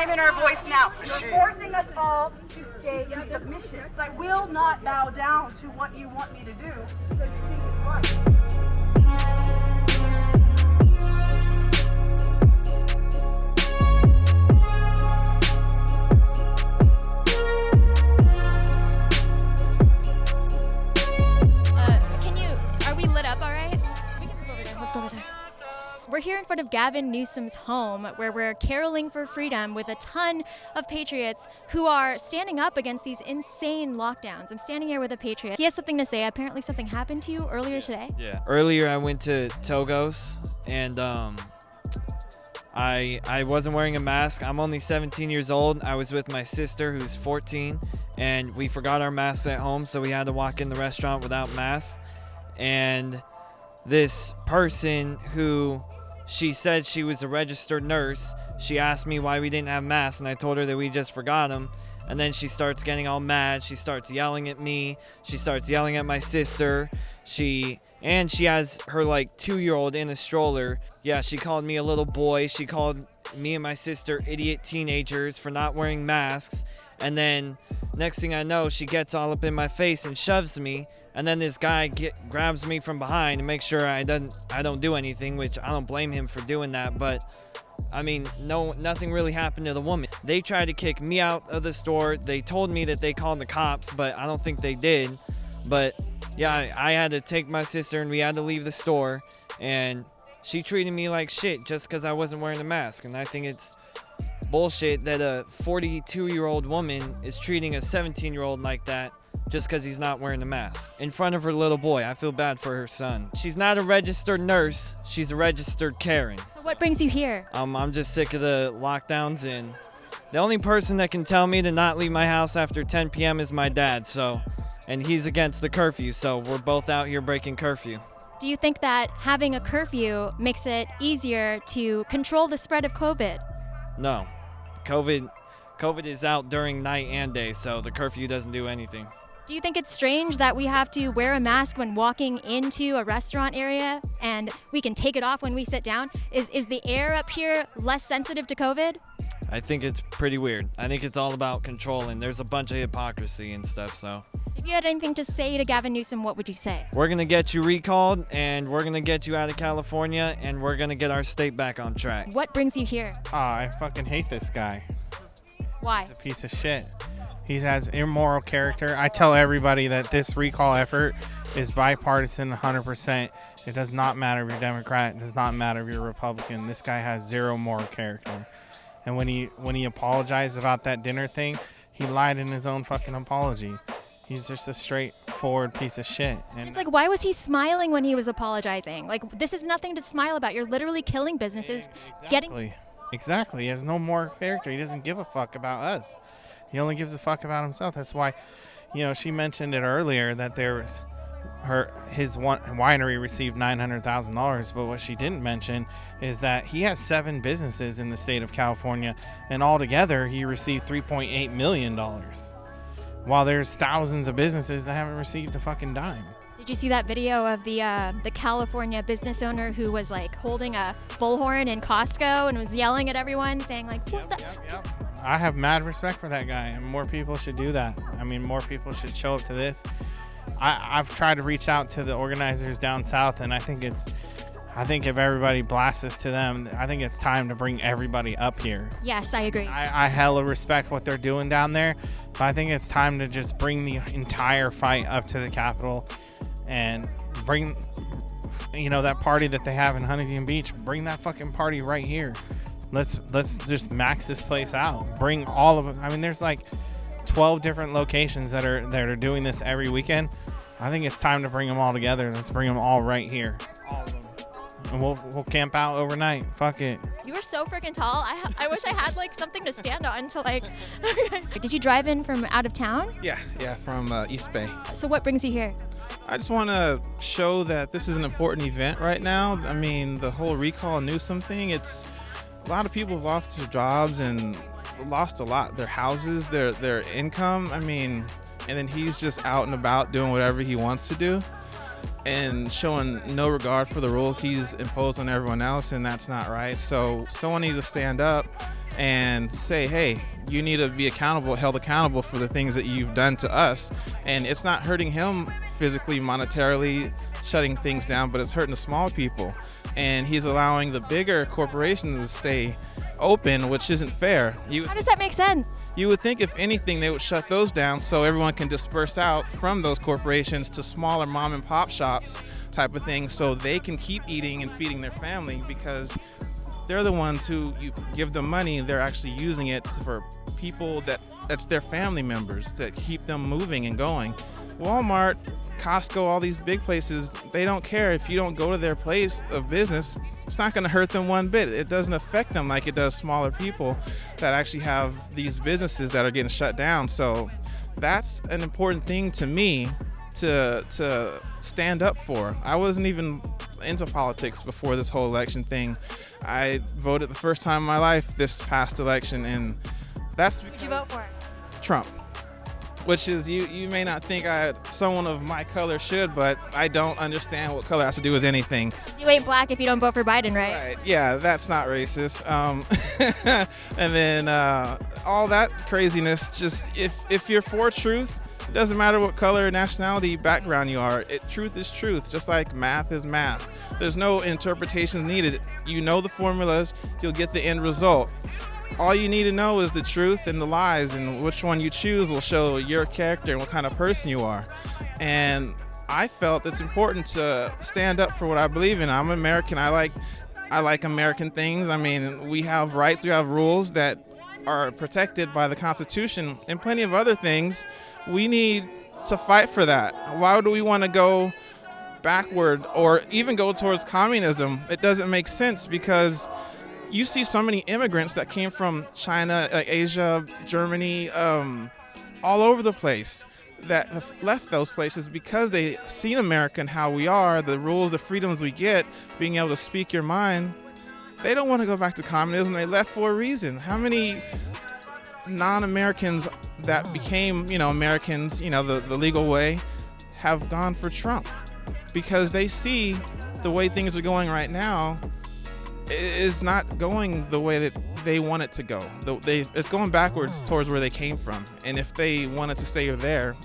in our voice now. You're forcing us all to stay in submission. I will not bow down to what you want me to do because you think it's right. We're here in front of Gavin Newsom's home where we're caroling for freedom with a ton of patriots who are standing up against these insane lockdowns. I'm standing here with a patriot. He has something to say. Apparently something happened to you earlier today. Yeah. Earlier I went to Togo's and I wasn't wearing a mask. I'm only 17 years old. I was with my sister who's 14 and we forgot our masks at home, so we had to walk in the restaurant without masks. And this person who she said she was a registered nurse, she asked me why we didn't have masks, and I told her that we just forgot them. And then she starts getting all mad. She starts yelling at me. She starts yelling at my sister. She has her like 2-year-old in a stroller. Yeah, she called me a little boy. She called me and my sister idiot teenagers for not wearing masks. And then next thing I know, she gets all up in my face and shoves me. And then this guy grabs me from behind to make sure I don't do anything, which I don't blame him for doing that. But I mean, nothing really happened to the woman. They tried to kick me out of the store. They told me that they called the cops, but I don't think they did. But yeah, I had to take my sister and we had to leave the store. And she treated me like shit just because I wasn't wearing a mask. And I think it's bullshit that a 42-year-old woman is treating a 17-year-old like that just because he's not wearing a mask in front of her little boy. I feel bad for her son. She's not a registered nurse. She's a registered Karen. What brings you here? I'm just sick of the lockdowns, and the only person that can tell me to not leave my house after 10 p.m. is my dad. And he's against the curfew, so we're both out here breaking curfew. Do you think that having a curfew makes it easier to control the spread of COVID? No. COVID is out during night and day, so the curfew doesn't do anything. Do you think it's strange that we have to wear a mask when walking into a restaurant area and we can take it off when we sit down? Is the air up here less sensitive to COVID? I think it's pretty weird. I think it's all about control, and there's a bunch of hypocrisy and stuff, so. If you had anything to say to Gavin Newsom, what would you say? We're going to get you recalled, and we're going to get you out of California, and we're going to get our state back on track. What brings you here? I fucking hate this guy. Why? He's a piece of shit. He has immoral character. I tell everybody that this recall effort is bipartisan 100%. It does not matter if you're Democrat. It does not matter if you're Republican. This guy has zero moral character. And when he apologized about that dinner thing, he lied in his own fucking apology. He's just a straightforward piece of shit. And it's like, why was he smiling when he was apologizing? Like, this is nothing to smile about. You're literally killing businesses. Yeah, exactly. He has no moral character. He doesn't give a fuck about us. He only gives a fuck about himself. That's why, she mentioned it earlier that his winery received $900,000. But what she didn't mention is that he has 7 businesses in the state of California, and altogether he received $3.8 million. While there's thousands of businesses that haven't received a fucking dime. Did you see that video of the California business owner who was like holding a bullhorn in Costco and was yelling at everyone, saying like, "What the?" Yep. I have mad respect for that guy, and more people should do that. I mean, more people should show up to this. I've tried to reach out to the organizers down south, and I think if everybody blasts this to them, I think it's time to bring everybody up here. Yes, I agree. I hella respect what they're doing down there, but I think it's time to just bring the entire fight up to the Capitol and bring, that party that they have in Huntington Beach, bring that fucking party right here. Let's just max this place out. Bring all of them. I mean, there's like 12 different locations that are doing this every weekend. I think it's time to bring them all together. Let's bring them all right here. All of them. And we'll camp out overnight. Fuck it. You are so freaking tall. I wish I had like something to stand on to like. Did you drive in from out of town? Yeah, from East Bay. So what brings you here? I just want to show that this is an important event right now. I mean, the whole recall Newsom thing, a lot of people have lost their jobs and lost a lot, their houses, their income. I mean, and then he's just out and about doing whatever he wants to do and showing no regard for the rules he's imposed on everyone else, and that's not right. So someone needs to stand up and say, hey, you need to be held accountable for the things that you've done to us. And it's not hurting him physically, monetarily, shutting things down, but it's hurting the small people. And he's allowing the bigger corporations to stay open, which isn't fair. How does that make sense? You would think, if anything, they would shut those down so everyone can disperse out from those corporations to smaller mom and pop shops type of thing, so they can keep eating and feeding their family, because they're the ones who, you give them money, they're actually using it for people that's their family members that keep them moving and going. Walmart, Costco, all these big places, they don't care if you don't go to their place of business. It's not going to hurt them one bit. It doesn't affect them like it does smaller people that actually have these businesses that are getting shut down. So that's an important thing to me to stand up for. I wasn't even into politics before this whole election thing. I voted the first time in my life this past election, and that's because Who'd you vote for? Trump. Which is, you may not think someone of my color should, but I don't understand what color has to do with anything. You ain't black if you don't vote for Biden, right? Right. Yeah, that's not racist. And then all that craziness, just if you're for truth, it doesn't matter what color, nationality, background you are. Truth is truth, just like math is math. There's no interpretations needed. You know the formulas, you'll get the end result. All you need to know is the truth and the lies, and which one you choose will show your character and what kind of person you are. And I felt it's important to stand up for what I believe in. I'm American. I like American things. I mean, we have rights, we have rules that are protected by the Constitution, and plenty of other things. We need to fight for that. Why do we want to go backward or even go towards communism? It doesn't make sense, because you see so many immigrants that came from China, Asia, Germany, all over the place, that have left those places because they seen America and how we are, the rules, the freedoms we get, being able to speak your mind. They don't want to go back to communism. They left for a reason. How many non-Americans that became, Americans, the legal way, have gone for Trump? Because they see the way things are going right now is not going the way that they want it to go. It's going backwards towards where they came from. And if they wanted to stay there,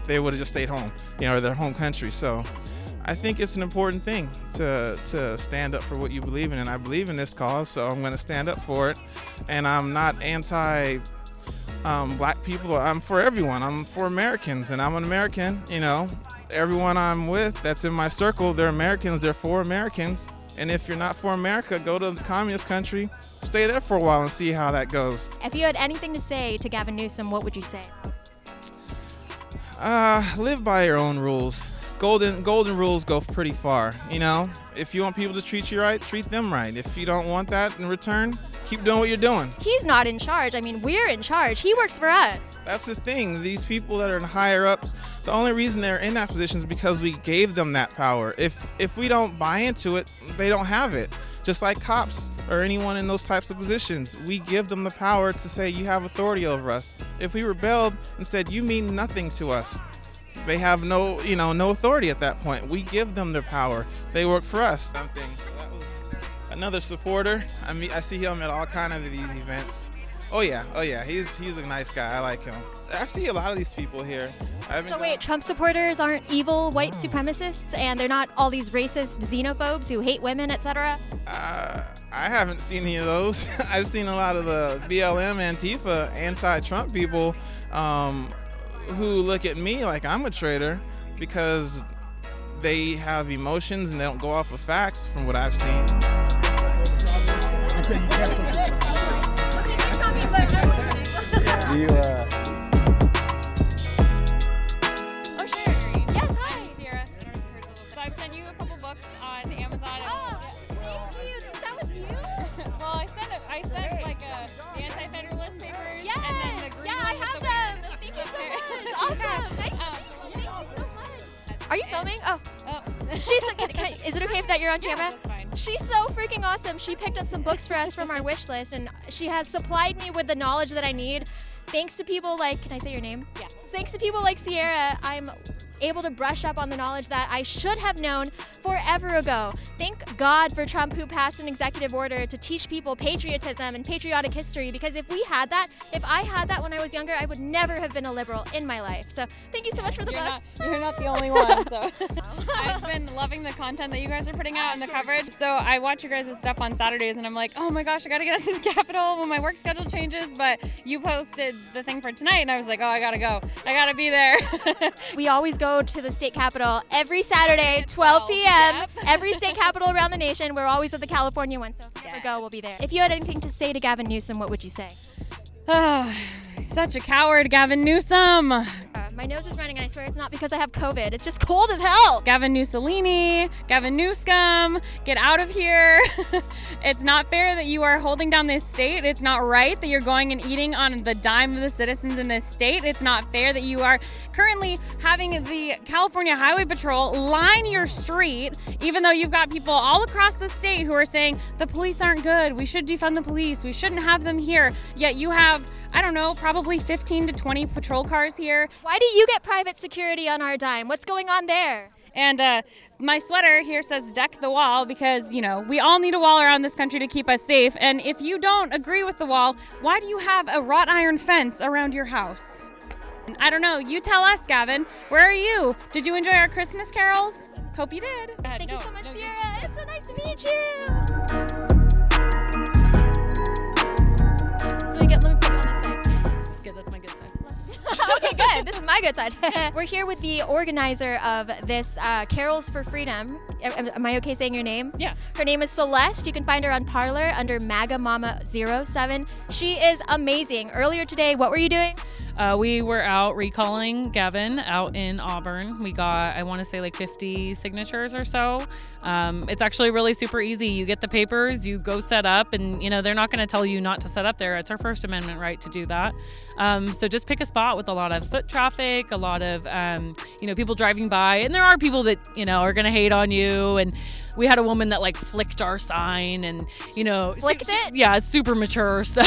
they would have just stayed home, or their home country. So I think it's an important thing to stand up for what you believe in. And I believe in this cause, so I'm going to stand up for it. And I'm not anti black people. I'm for everyone. I'm for Americans, and I'm an American. Everyone I'm with that's in my circle, they're Americans. They're for Americans. And if you're not for America, go to the communist country, stay there for a while and see how that goes. If you had anything to say to Gavin Newsom, what would you say? Live by your own rules. Golden rules go pretty far. If you want people to treat you right, treat them right. If you don't want that in return, keep doing what you're doing. He's not in charge. I mean, we're in charge. He works for us. That's the thing. These people that are in higher ups, the only reason they're in that position is because we gave them that power. If we don't buy into it, they don't have it. Just like cops or anyone in those types of positions, we give them the power to say, you have authority over us. If we rebelled and said, you mean nothing to us, they have no authority at that point. We give them their power. They work for us. That was another supporter. I see him at all kind of these events. Oh yeah, he's a nice guy. I like him. I see a lot of these people here. So wait, Trump supporters aren't evil white supremacists, and they're not all these racist xenophobes who hate women, etc.? I haven't seen any of those. I've seen a lot of the BLM, Antifa, anti-Trump people who look at me like I'm a traitor because they have emotions and they don't go off of facts from what I've seen. Oh, sure. Yes, hi. I'm Sierra. So I've sent you a couple books on Amazon. Oh, thank you. That was you? Well, I sent like the Anti-Federalist papers. Yes. And then the green I one have with them. Thank you so much. Awesome. Nice to meet you. Thank you so much. Are you filming? Oh. Is it okay that you're on camera? That's fine. She's so freaking awesome. She picked up some books for us from our wish list, and she has supplied me with the knowledge that I need. Thanks to people like, can I say your name? Yeah. Thanks to people like Sierra, I'm able to brush up on the knowledge that I should have known forever ago. Thank God for Trump, who passed an executive order to teach people patriotism and patriotic history, because if I had that when I was younger, I would never have been a liberal in my life. So thank you so much for the books. You're not the only one. So I've been loving the content that you guys are putting out and the coverage. So I watch you guys' stuff on Saturdays, and I'm like, oh my gosh, I gotta get out to the Capitol when my work schedule changes. But you posted the thing for tonight, and I was like, oh, I gotta go. I gotta be there. We always go to the state capitol every Saturday, 12 p.m. Yep. Every state capitol around the nation. We're always at the California one, so if we ever go, we'll be there. If you had anything to say to Gavin Newsom, what would you say? He's such a coward, Gavin Newsom. My nose is running, and I swear it's not because I have COVID. It's just cold as hell. Gavin Newsolini, Gavin Newsom, get out of here. It's not fair that you are holding down this state. It's not right that you're going and eating on the dime of the citizens in this state. It's not fair that you are currently having the California Highway Patrol line your street, even though you've got people all across the state who are saying the police aren't good. We should defund the police. We shouldn't have them here. Yet you have, I don't know, probably 15 to 20 patrol cars here. Why do you get private security on our dime? What's going on there? And my sweater here says deck the wall because, you know, we all need a wall around this country to keep us safe. And if you don't agree with the wall, why do you have a wrought iron fence around your house? I don't know. You tell us, Gavin. Where are you? Did you enjoy our Christmas carols? Hope you did. Thank you so much, Sierra. It's so nice to meet you. Let me put it on this side. Good, that's my good side. Okay, good. This is my good side. We're here with the organizer of this Carols for Freedom. Am I okay saying your name? Yeah. Her name is Celeste. You can find her on Parler under MAGA Mama 07. She is amazing. Earlier today, what were you doing? We were out recalling Gavin out in Auburn. We got, I want to say, like 50 signatures or so. It's actually really super easy. You get the papers, you go set up, and, you know, they're not going to tell you not to set up there. It's our First Amendment right to do that. So just pick a spot with a lot of foot traffic, a lot of, you know, people driving by. And there are people that, you know, are going to hate on you. And we had a woman that like flicked our sign and, you know, Flicked it? Yeah, it's super mature. So,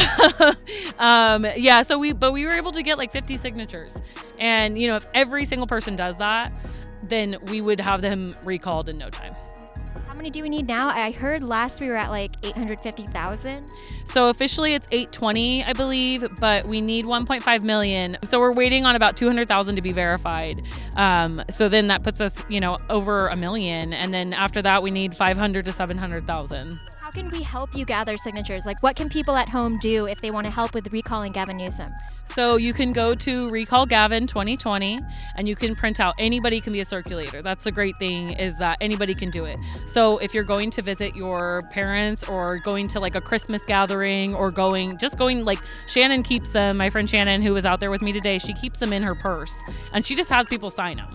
yeah, so we were able to get like 50 signatures. And, you know, if every single person does that, then we would have them recalled in no time. How many do we need now? I heard last we were at like 850,000. So officially it's 820, I believe, but we need 1.5 million. So we're waiting on about 200,000 to be verified. So then that puts us, you know, over a million. And then after that, we need 500 to 700,000. How can we help you gather signatures? Like, what can people at home do if they want to help with recalling Gavin Newsom? So you can go to Recall Gavin 2020 and you can print out. Anybody can be a circulator. That's the great thing, is that anybody can do it. So if you're going to visit your parents or going to like a Christmas gathering or going like Shannon keeps them, my friend Shannon, who was out there with me today, she keeps them in her purse and she just has people sign them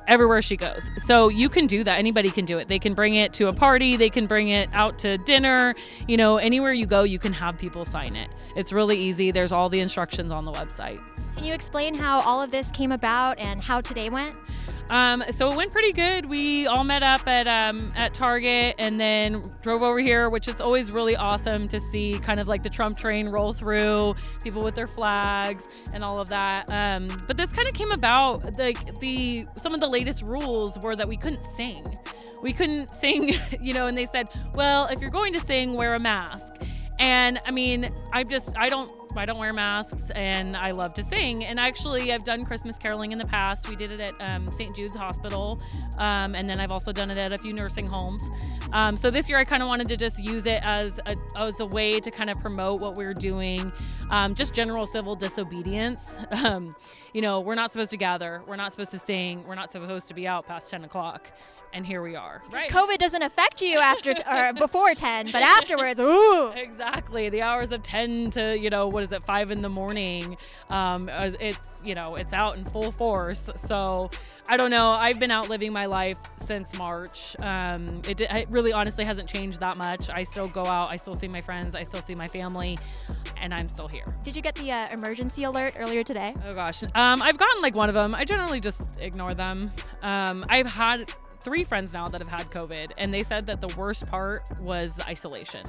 everywhere she goes. So you can do that. Anybody can do it. They can bring it to a party. They can bring it out to dinner. You know, anywhere you go, you can have people sign it. It's really easy. There's all the instructions on the website. Can you explain how all of this came about and how today went? So it went pretty good. We all met up at Target and then drove over here, which is always really awesome to see kind of like the Trump train roll through, people with their flags and all of that. But this kind of came about, like some of the latest rules were that we couldn't sing. We couldn't sing, you know, and they said, well, if you're going to sing, wear a mask. And I mean, I don't wear masks and I love to sing. And actually, I've done Christmas caroling in the past. We did it at St. Jude's Hospital. And then I've also done it at a few nursing homes. So this year I kind of wanted to just use it as a way to kind of promote what we're doing. Just general civil disobedience. You know, we're not supposed to gather. We're not supposed to sing. We're not supposed to be out past 10 o'clock. And here we are. Right. COVID doesn't affect you after or before 10, but afterwards, ooh. Exactly. The hours of 10 to, you know, 5 in the morning. It's, you know, it's out in full force. So I don't know. I've been out living my life since March. It really honestly hasn't changed that much. I still go out. I still see my friends. I still see my family. And I'm still here. Did you get the emergency alert earlier today? Oh, gosh. I've gotten like one of them. I generally just ignore them. I've had 3 friends now that have had COVID, and they said that the worst part was the isolation.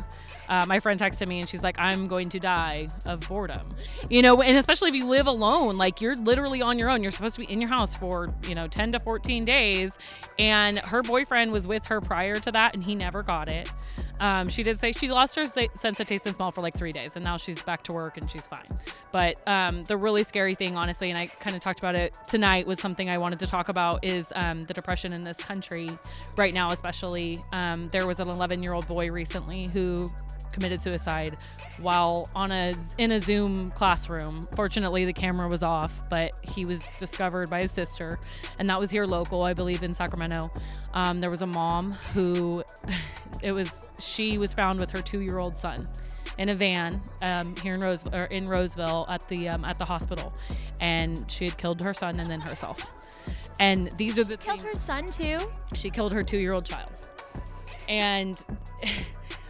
My friend texted me and she's like, I'm going to die of boredom. And especially if you live alone, like you're literally on your own. You're supposed to be in your house for, 10 to 14 days. And her boyfriend was with her prior to that and he never got it. She did say she lost her sense of taste and smell for like 3 days, and now she's back to work and she's fine. But the really scary thing, honestly, and I kind of talked about it tonight, was something I wanted to talk about is the depression in this country right now, especially. There was an 11-year-old boy recently who committed suicide while in a Zoom classroom. Fortunately, the camera was off, but he was discovered by his sister, and that was here local, I believe, in Sacramento. There was a mom who she was found with her 2-year-old son in a van here in Roseville at the hospital, and she had killed her son and then herself. And these are the Killed her son too? She killed her 2-year-old child. And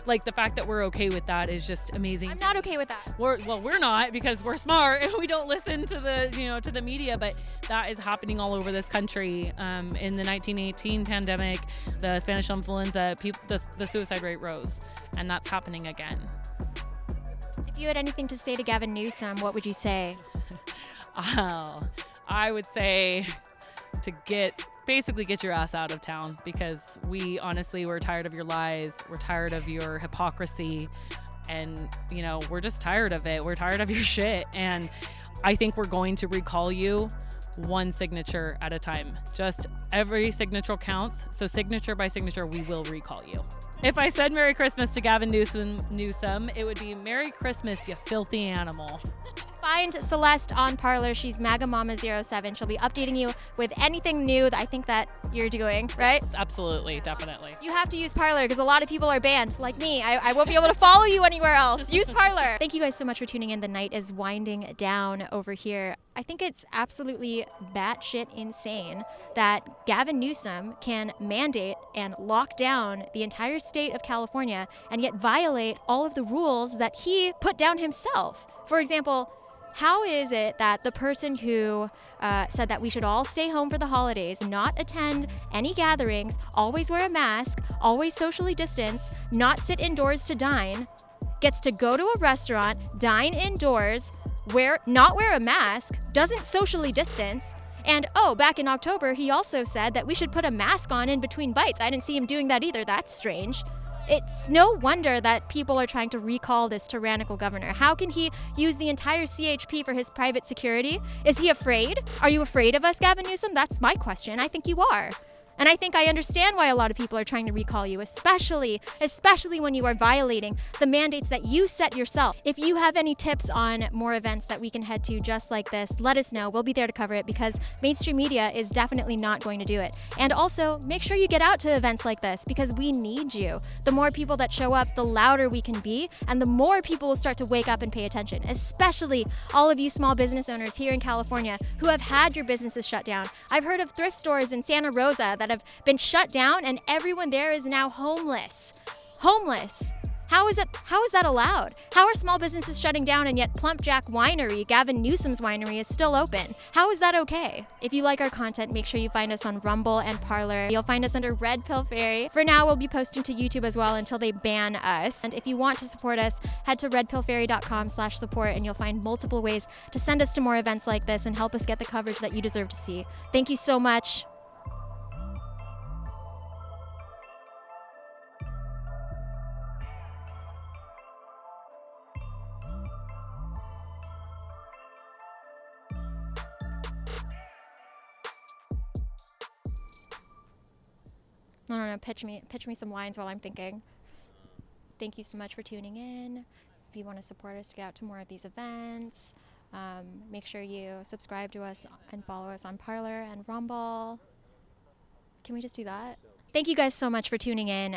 like the fact that we're okay with that is just amazing. I'm not okay with that. We're not, because we're smart and we don't listen to the media, but that is happening all over this country. In the 1918 pandemic, the Spanish influenza, the suicide rate rose, and that's happening again. If you had anything to say to Gavin Newsom, what would you say? I would say to basically get your ass out of town, because we're tired of your lies. We're tired of your hypocrisy, and we're just tired of it. We're tired of your shit, and I think we're going to recall you one signature at a time. Just every signature counts, so signature by signature we will recall you. If I said Merry Christmas to Gavin Newsom, it would be Merry Christmas, you filthy animal. Find Celeste on Parler. She's MAGAMama07. She'll be updating you with anything new that I think that you're doing, right? Yes, absolutely, definitely. You have to use Parler because a lot of people are banned, like me. I won't be able to follow you anywhere else. Use Parler. Thank you guys so much for tuning in. The night is winding down over here. I think it's absolutely batshit insane that Gavin Newsom can mandate and lock down the entire state of California and yet violate all of the rules that he put down himself. For example, how is it that the person who said that we should all stay home for the holidays, not attend any gatherings, always wear a mask, always socially distance, not sit indoors to dine, gets to go to a restaurant, dine indoors, not wear a mask, doesn't socially distance, and back in October, he also said that we should put a mask on in between bites. I didn't see him doing that either. That's strange. It's no wonder that people are trying to recall this tyrannical governor. How can he use the entire CHP for his private security? Is he afraid? Are you afraid of us, Gavin Newsom? That's my question. I think you are. And I think I understand why a lot of people are trying to recall you, especially when you are violating the mandates that you set yourself. If you have any tips on more events that we can head to just like this, let us know. We'll be there to cover it because mainstream media is definitely not going to do it. And also, make sure you get out to events like this because we need you. The more people that show up, the louder we can be, and the more people will start to wake up and pay attention, especially all of you small business owners here in California who have had your businesses shut down. I've heard of thrift stores in Santa Rosa that have been shut down and everyone there is now homeless. How is that allowed? How are small businesses shutting down and yet Plump Jack Winery, Gavin Newsom's winery, is still open? How is that okay? If you like our content, make sure you find us on Rumble and Parler. You'll find us under Red Pill Fairy. For now, we'll be posting to YouTube as well until they ban us. And if you want to support us, head to redpillfairy.com/support and you'll find multiple ways to send us to more events like this and help us get the coverage that you deserve to see. Thank you so much. No, pitch me some lines while I'm thinking. Thank you so much for tuning in. If you want to support us to get out to more of these events, make sure you subscribe to us and follow us on Parler and Rumble. Can we just do that? Thank you guys so much for tuning in.